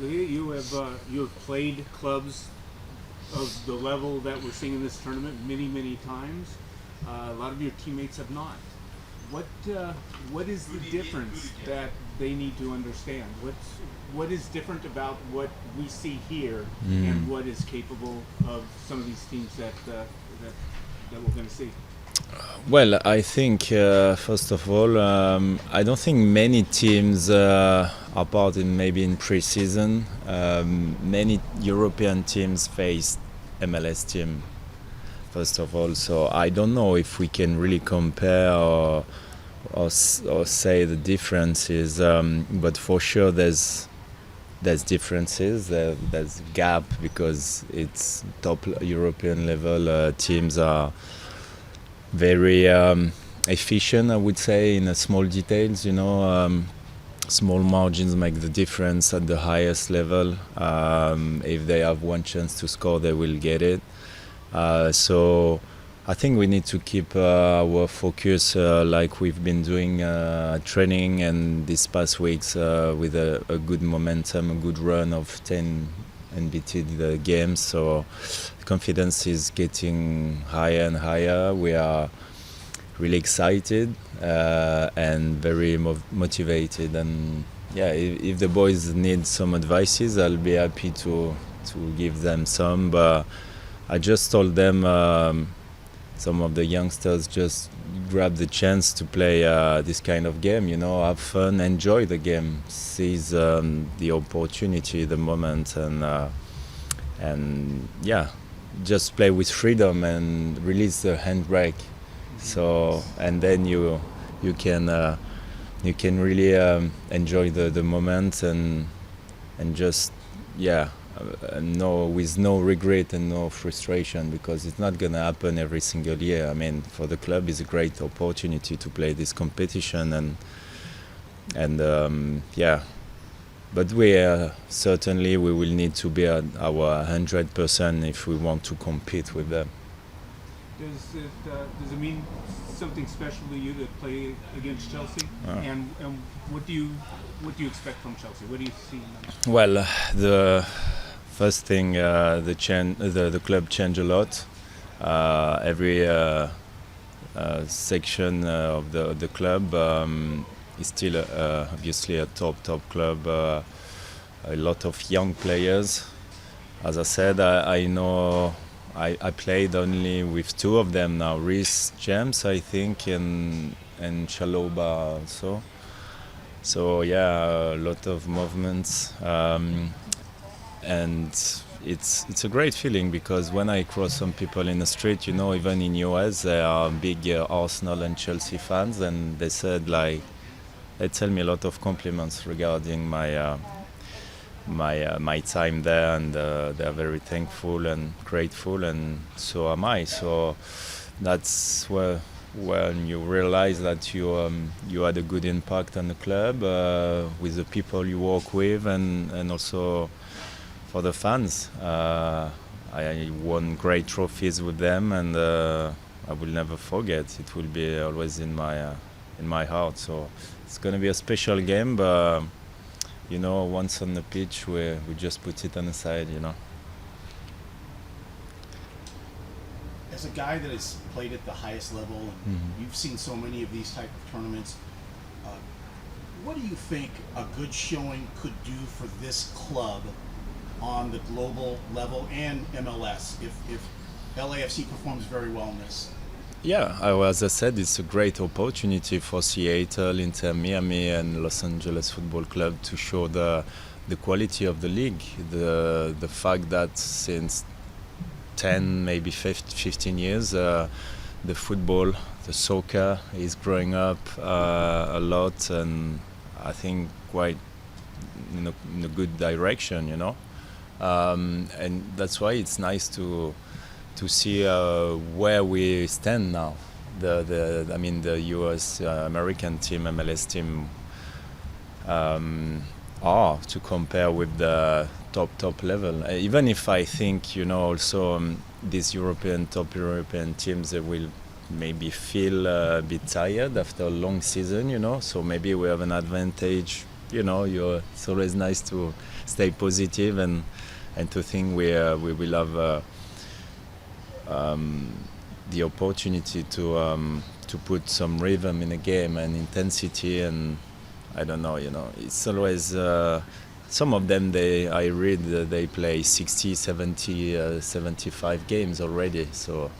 You have played clubs of the level that we're seeing in this tournament many times. A lot of your teammates have not. What what is the difference that they need to understand? What is different about what we see here and what is capable of some of these teams that we're going to see? Well, I think first of all, I don't think many teams, apart in maybe in pre-season, many European teams face MLS team. First of all, so I don't know if we can really compare or say the differences, but for sure there's differences. There's gap because it's top European level teams are very efficient, I would say, in the small details. Small margins make the difference at the highest level. If they have one chance to score, they will get it. So I think we need to keep our focus like we've been doing training and these past weeks with a good momentum, a good run of 10 unbeaten games. So confidence is getting higher and higher. We are really excited and very motivated. And yeah, if the boys need some advices, I'll be happy to give them some. But I just told them some of the youngsters just grab the chance to play this kind of game. Have fun, enjoy the game, seize the opportunity, the moment, and yeah, just play with freedom and release the handbrake. So and then you can really enjoy the moment and just with no regret and no frustration, because it's not gonna happen every single year. I mean, for the club, it's a great opportunity to play this competition and but certainly we will need to be at our 100% if we want to compete with them. Does it mean something special to you to play against Chelsea? And what do you expect from Chelsea? What do you see in them? Well, the first thing, the club changed a lot. Every section of the club is still obviously a top club. A lot of young players. As I said, I know I played only with two of them now, Reece James, I think, and Chaloba also. So yeah, a lot of movements, and it's a great feeling, because when I cross some people in the street, even in US, they are big Arsenal and Chelsea fans, and they said they tell me a lot of compliments regarding my time there, and they are very thankful and grateful, and so am I. So that's when you realize that you had a good impact on the club with the people you work with, and also for the fans. I won great trophies with them, and I will never forget. It will be always in my heart. So it's going to be a special game, but once on the pitch, we just put it on the side. As a guy that has played at the highest level, and you've seen so many of these type of tournaments, what do you think a good showing could do for this club on the global level and MLS if LAFC performs very well in this? Yeah, as I said, it's a great opportunity for Seattle, Inter Miami, and Los Angeles Football Club to show the quality of the league. The fact that since 10, maybe 15 years, the football, the soccer is growing up a lot, and I think quite in a good direction, and that's why it's nice to see where we stand now. The US American team, MLS team, are to compare with the top level. Even if I think also these top European teams, they will maybe feel a bit tired after a long season. So maybe we have an advantage it's always nice to stay positive and to think we will have the opportunity to put some rhythm in the game and intensity, and I don't know, it's always some of them I read they play 60, 70, 75 games already, so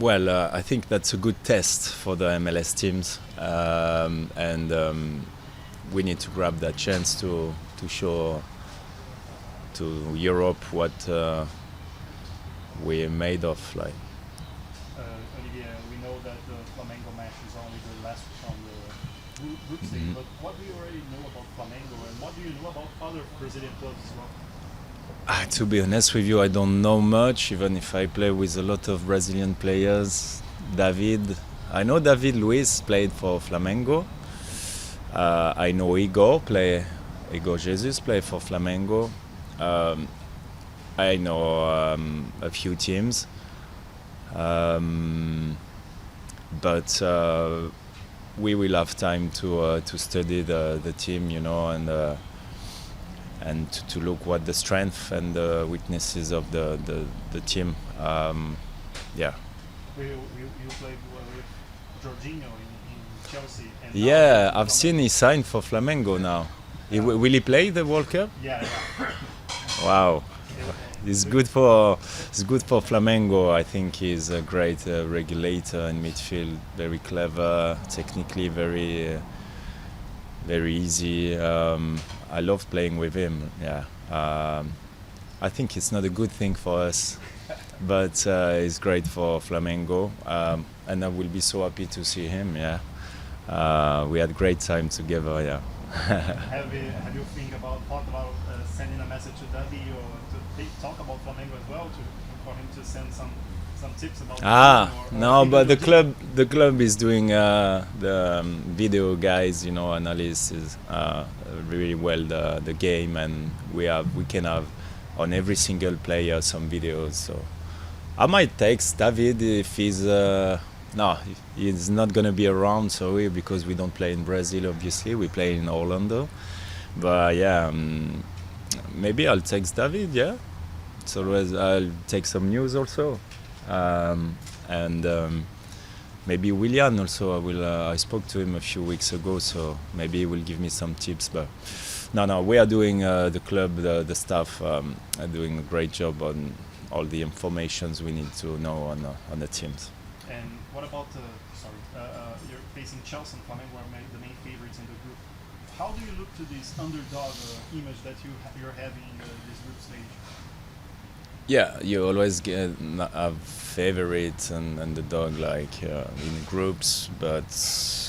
I think that's a good test for the MLS teams, and we need to grab that chance to show to Europe what we're made of. Like, Olivier, we know that the Flamengo match is only the last from the group stage, but what do you already know about Flamengo, and what do you know about other Brazilian clubs as well? To be honest with you, I don't know much, even if I play with a lot of Brazilian players. I know David Luiz played for Flamengo. I know Igor Jesus played for Flamengo. I know a few teams, but we will have time to study the team, and to look what the strength and the weaknesses of the team. Yeah. You played with Jorginho in Chelsea. And Yeah, I've seen he signed for Flamengo now. Will he play the World Cup? Yeah. Wow. It's good for Flamengo. I think he's a great regulator in midfield. Very clever, technically very easy. I love playing with him. Yeah. I think it's not a good thing for us, but it's great for Flamengo, and I will be so happy to see him. Yeah. We had great time together. Yeah. Have you thought about sending a message to Davi or to talk about Flamengo as well, for him to send some tips about? No, but the club is doing the video guys, analysis really well the game, and we can have on every single player some videos. So I might text David if he's. No, he's not going to be around, sorry, because we don't play in Brazil, obviously. We play in Orlando. But yeah, maybe I'll text David, yeah. It's always, I'll take some news also. And maybe Willian also. I spoke to him a few weeks ago, so maybe he will give me some tips. But no, we are doing, the club, the staff are doing a great job on all the informations we need to know on the teams. And what about you're facing Chelsea and Flamengo are the main favorites in the group. How do you look to this underdog image that you're having in this group stage? Yeah, you always have favorites and underdog in groups, but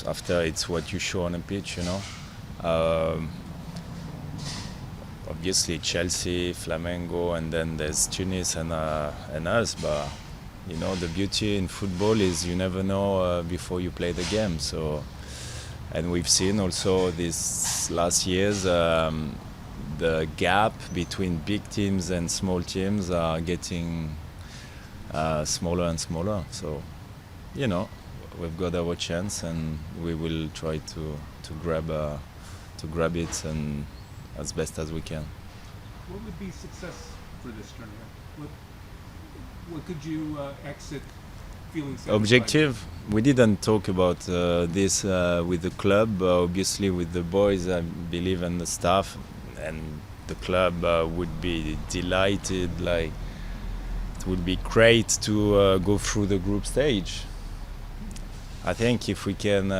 after it's what you show on a pitch, Obviously Chelsea, Flamengo, and then there's Tunis and us, but. The beauty in football is you never know before you play the game. So, and we've seen also these last years the gap between big teams and small teams are getting smaller and smaller. So, we've got our chance, and we will try to grab it and as best as we can. What would be success for this tournament? What could you exit feeling satisfied? Objective? We didn't talk about this with the club. Obviously, with the boys, I believe, and the staff, and the club would be delighted. It would be great to go through the group stage. I think if we can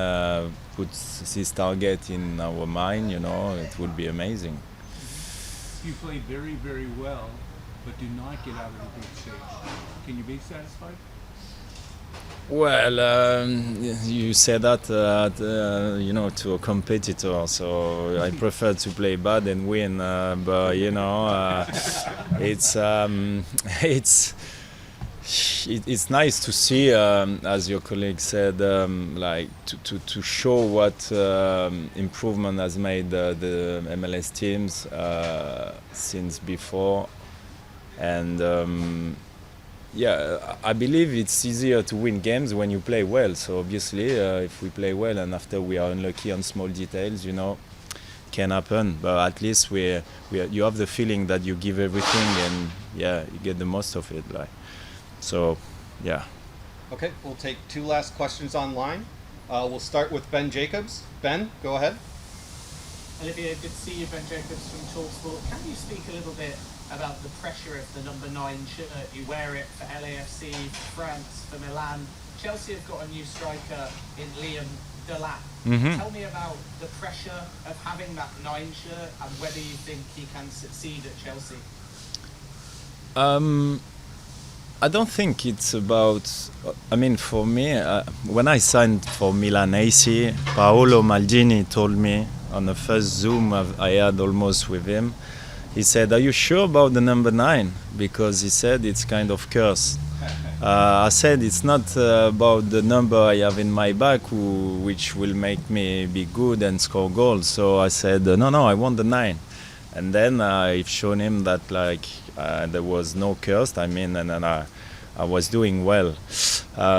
put this target in our mind, it would be amazing. You play very, very well, but do not get out of the group stage. Can you be satisfied? Well, you said that to a competitor, so I prefer to play bad and win. But it's nice to see, as your colleague said, to show what improvement has made the MLS teams since before. And yeah, I believe it's easier to win games when you play well. So obviously, if we play well and after we are unlucky on small details, can happen. But at least you have the feeling that you give everything and yeah, you get the most of it. So, yeah. Okay, we'll take 2 last questions online. We'll start with Ben Jacobs. Ben, go ahead. Olivier, good to see you, Ben Jacobs from TalkSport. Can you speak a little bit about the pressure of the number 9 shirt? You wear it for LAFC, for France, for Milan. Chelsea have got a new striker in Liam Delap. Mm-hmm. Tell me about the pressure of having that 9 shirt and whether you think he can succeed at Chelsea. I don't think it's about. I mean, for me, when I signed for Milan AC, Paolo Maldini told me on the first Zoom I had almost with him. He said, "Are you sure about the number 9?" Because he said it's kind of cursed. I said it's not about the number I have in my back, which will make me be good and score goals. So I said, no, I want the 9. And then I've shown him that there was no curse. I mean, and I was doing well.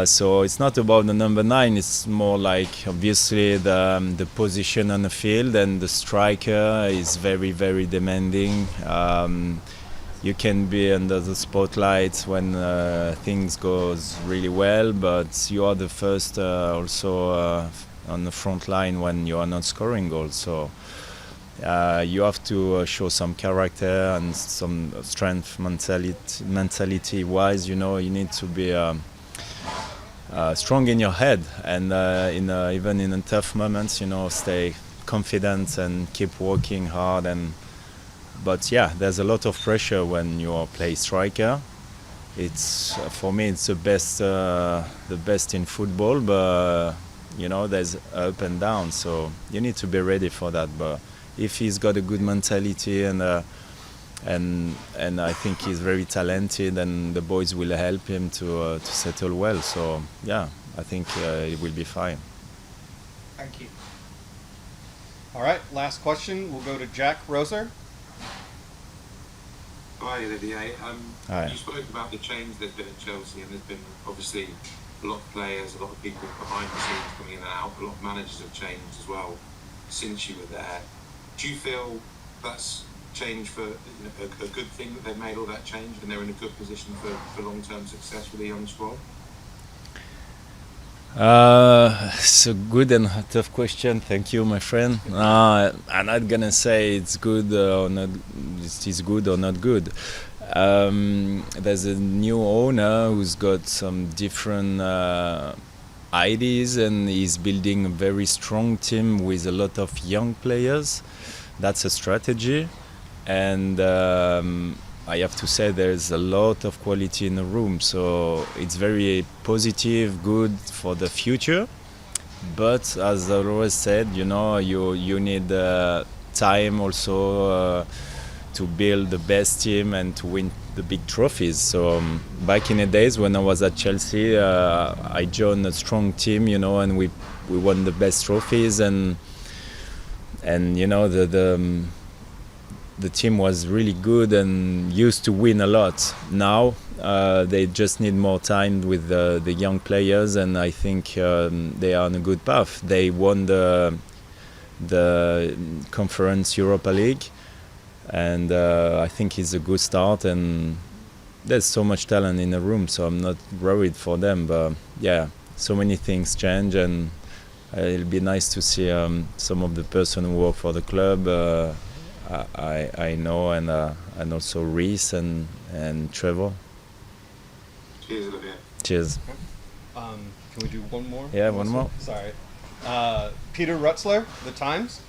So it's not about the number 9. It's more like obviously the position on the field, and the striker is very, very demanding. You can be under the spotlight when things goes really well, but you are the first also on the front line when you are not scoring goals. So. You have to show some character and some strength mentality wise. You need to be strong in your head, and even in tough moments, stay confident and keep working hard. But yeah, there's a lot of pressure when you play striker. It's for me, it's the best in football. But there's up and down, so you need to be ready for that. But if he's got a good mentality and I think he's very talented, and the boys will help him to settle well. So yeah, I think it will be fine. Thank you. All right, last question. We'll go to Jack Roser. Hi, Olivier. Hi. You spoke about the change there's been at Chelsea, and there's been obviously a lot of players, a lot of people behind the scenes coming in and out. A lot of managers have changed as well since you were there. Do you feel that's change for a good thing that they've made all that change and they're in a good position for long-term success with the young squad? It's a good and tough question. Thank you, my friend. I'm not gonna say it's good or not. It is good or not good. There's a new owner who's got some different ideas, and he's building a very strong team with a lot of young players. That's a strategy, and I have to say there's a lot of quality in the room, so it's very positive, good for the future. But as I always said, you need time also to build the best team and to win the big trophies. So back in the days when I was at Chelsea, I joined a strong team, and we won the best trophies, and the team was really good and used to win a lot. Now they just need more time with the young players, and I think they are on a good path. They won the Conference Europa League, and I think it's a good start, and there's so much talent in the room, so I'm not worried for them. But yeah, so many things change, and it'll be nice to see some of the person who work for the club. I know, and also Reese and Trevor. Cheers, Olivier. Cheers. Can we do one more? Yeah, one more. Sorry. Peter Rutzler, The Times.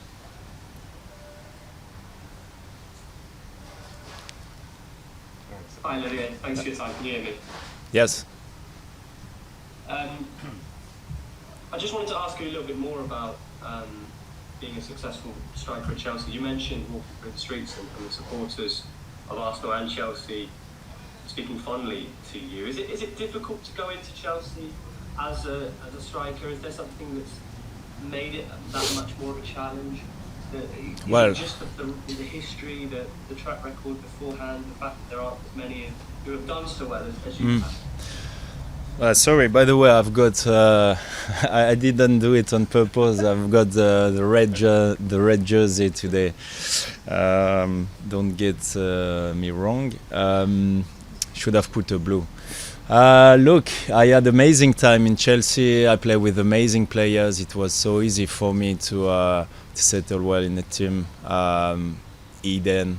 Hi, Olivier. Thanks for your time. Can you hear me? Yes. I just wanted to ask you a little bit more about being a successful striker at Chelsea. You mentioned walking through the streets and the supporters of Arsenal and Chelsea speaking fondly to you. Is it difficult to go into Chelsea as a striker? Is there something that's made it that much more of a challenge? Well- just the history, the track record beforehand, the fact that there aren't as many who have done so well as you have. Sorry, by the way, I've got. I didn't do it on purpose. I've got the red jersey today. Don't get me wrong. Should have put a blue. Look, I had amazing time in Chelsea. I played with amazing players. It was so easy for me to settle well in the team. Eden,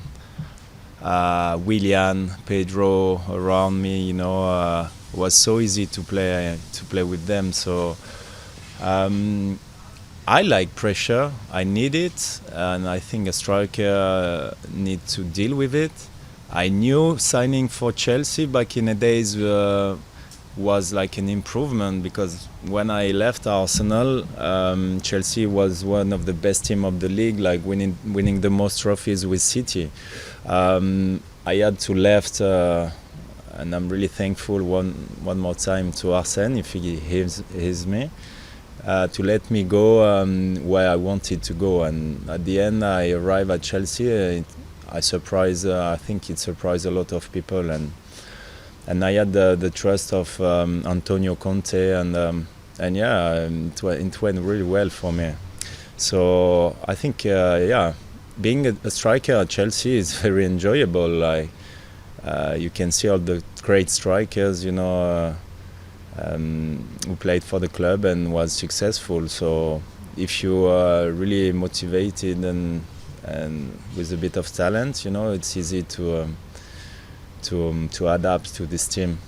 Willian, Pedro around me. You know. It was so easy to play with them. So I like pressure. I need it, and I think a striker needs to deal with it. I knew signing for Chelsea back in the days was like an improvement, because when I left Arsenal, Chelsea was one of the best teams of the league, like winning the most trophies with City. I had to left. And I'm really thankful one more time to Arsene, if he hears me, to let me go where I wanted to go. And at the end, I arrived at Chelsea. I think it surprised a lot of people, and I had the trust of Antonio Conte, and yeah, it went really well for me. So I think being a striker at Chelsea is very enjoyable. Like. You can see all the great strikers, you know, who played for the club and was successful. So if you are really motivated and with a bit of talent, you know, it's easy to adapt to this team.